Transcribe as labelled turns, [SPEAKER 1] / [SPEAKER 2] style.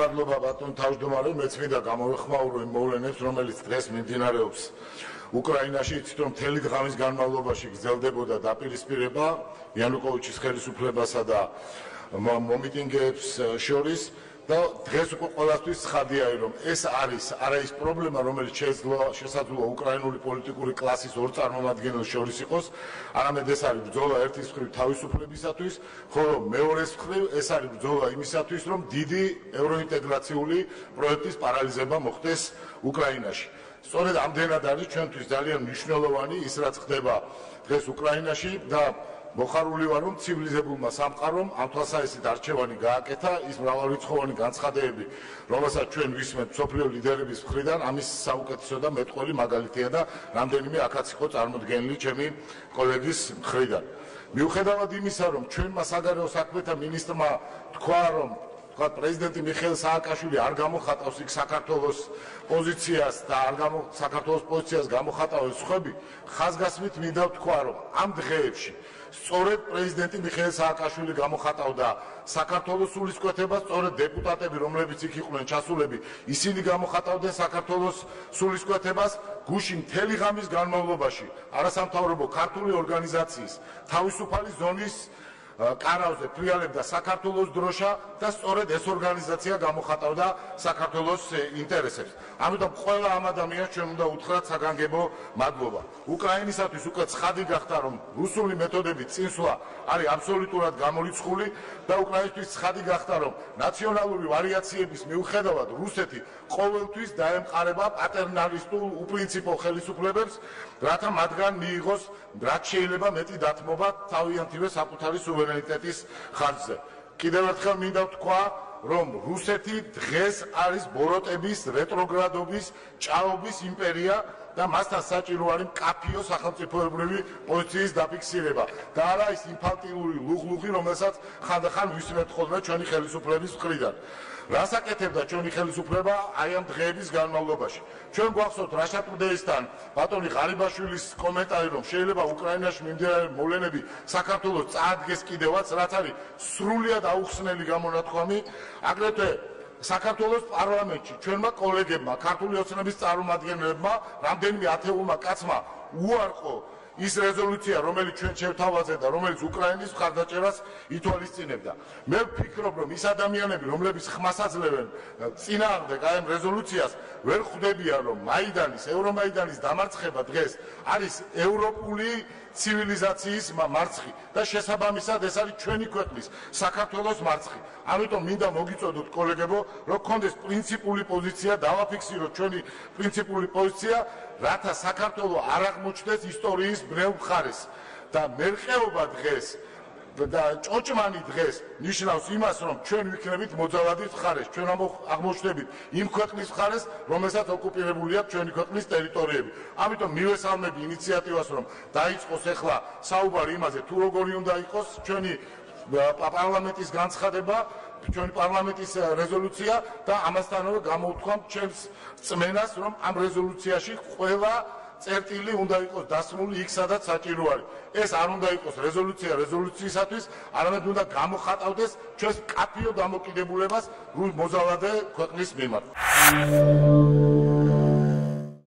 [SPEAKER 1] მადლობა ბატონ თავმჯდომარე, მეც მინდა გამოვეხმაურო იმ მოვლენებს, რომელიც დღეს მიმდინარეობს უკრაინაში. იცით რომ მთელი დღის განმავლობაში გრძელდებოდა დაპირისპირება იანუკოვიჩის ხელისუფლებასა და მომიტინგეებს შორის და დღეს უკვე ყველასთვის ცხადია, რომ ეს არის არა ის პრობლემა, რომელიც შესაძლოა უკრაინული პოლიტიკური კლასის ორ წარმომადგენელს შორის იყოს, არამედ ეს არის ბრძოლა ერთის მხრივ თავისუფლებისათვის, ხოლო მეორეს მხრივ ეს არის ბრძოლა იმისათვის, რომ დიდი ევროინტეგრაციული პროექტის პარალიზება მოხდეს უკრაინაში. სწორედ ამდენად არის ჩვენთვის ძალიან მნიშვნელოვანი ის, რაც ხდება დღეს უკრაინაში და მოხარული ვარ, რომ ცივილიზებულმა სამყარომ ამ თვალსაზრისით არჩევანი გააკეთა, ის მრავალრიცხოვანი განცხადებები, რომელსაც ჩვენ ვისმენთ მსოფლიო ლიდერების მხრიდან, ამის საუკეთესო და მეტყველი მაგალითია და რამდენიმე აქაც იყო წარმოდგენილი ჩემი კოლეგის მხრიდან. მიუხედავად იმისა, რომ ჩვენმა საგარეო საქმეთა მინისტრმა თქვა, რომ პრეზიდენტი მიხეილ სააკაშვილი არ გამოხატავს იქ საქართველოს პოზიციას და საქართველოს პოზიციას გამოხატავს სხვები, ხაზგასმით მინდა ვთქვა, რომ ამ დღეებში სწორედ პრეზიდენტი მიხეილ სააკაშვილი გამოხატავდა საქართველოს სულისკვეთებას, სწორედ დეპუტატები, რომლებიც იქ იყვნენ ჩასულები, ისინი გამოხატავდნენ საქართველოს სულისკვეთებას გუშინ მთელი ღამის განმავლობაში არასამთავრობო ქართული ორგანიზაციის თავისუფალი ზონის კარავზე ფრიალებდა საქართველოს დროშა და სწორედ ეს ორგანიზაცია გამოხატავდა საქართველოს ინტერესებს. ამიტომ ყველა ამ ადამიანს ჩვენ უნდა უთხრათ საგანგებო მადლობა. უკრაინისათვის უკვე ცხადი გახდა, რომ რუსული მეთოდებით წინსვლა არის აბსოლუტურად გამორიცხული და უკრაინისთვის ცხადი გახდა, რომ ნაციონალური ვარიაციების მიუხედავად რუსეთი ყოველთვის დაემყარება პატერნალისტულ უპრინციპო ხელისუფლებებს, რათა მათგან მიიღოს რაც შეიძლება მეტი დათმობა თავიანთივე საკუთარი სუვერენიტეტის ხარჯზე. კიდევ ერთხელ მინდა ვთქვა, რომ რუსეთი დღეს არის ბოროტების, რეტროგრადობის, ჭაობის იმპერია და მასთან საჭირო არის მკაფიო სახელმწიფოებრივი პოზიციის დაფიქსირება და არა ის ინფანტილური ლუღლუღი, რომელსაც ხანდახან ვისმენთ ხოლმე ჩვენი ხელისუფლების მხრიდან. რას აკეთებდა ჩვენი ხელისუფლება აი ამ დღეების განმავლობაში? ჩვენ გვახსოვთ რაშა ტუდეისთან ბატონი ღარიბაშვილის კომენტარი, რომ შეიძლება უკრაინაში მიმდინარე მოვლენები საქართველოს წაადგეს კიდევაც, რაც არის სრულიად აუხსნელი გამონათქვამი. აგრეთვე საქართველოს პარლამენტში ჩვენმა კოლეგებმა, ქართული ოცნების წარმომადგენლებმა, რამდენიმე ათეულმა კაცმა უარყო ის რეზოლუცია, რომელიც ჩვენ შევთავაზეთ და რომელიც უკრაინის მხარდაჭერას ითვალისწინებდა. მე ვფიქრობ, რომ ის ადამიანები, რომლებიც ხმას აძლევენ წინააღმდეგ ამ რეზოლუციას, ვერ ხვდებიან, რომ ევრომაიდანის დამარცხება დღეს არის ევროპული ცივილიზაციის მარცხი და შესაბამისად ეს არის ჩვენი ქვეყნის საქართველოს მარცხი. ამიტომ მინდა მოგიწოდოთ კოლეგებო, რომ გქონდეს პრინციპული პოზიცია, დავაფიქსიროთ ჩვენი პრინციპული პოზიცია, რათა საქართველო არ აღმოჩნდეს ისტორიის ბრელ მხარეს და მერყეობა დღეს და ჭოჭმანი დღეს ნიშნავს იმას, რომ ჩვენ ვიქნებით მოძალადის მხარეს, ჩვენ აღმოჩნდებით იმ ქვეყნის მხარეს, რომელსაც ოკუპირებული აქვს ჩვენი ქვეყნის ტერიტორიები. ამიტომ მივესალმები ინიციატივას, რომ დაიწყოს ახლა საუბარი იმაზე, თუ როგორი უნდა იყოს ჩვენი პარლამენტის განცხადება, ჩვენი პარლამენტის რეზოლუცია და ამასთანავე გამოვთქვამთ ჩემს წმენას, რომ ამ რეზოლუციაში ყველა წერტილი უნდა იყოს დასმული იქ, სადაც საჭირო არის. ეს არ უნდა იყოს რეზოლუცია რეზოლუციისათვის, არამედ უნდა გამოხატავდეს ჩვენს მკაფიო დამოკიდებულებას მოზალადე ქვეყნის მიმართ.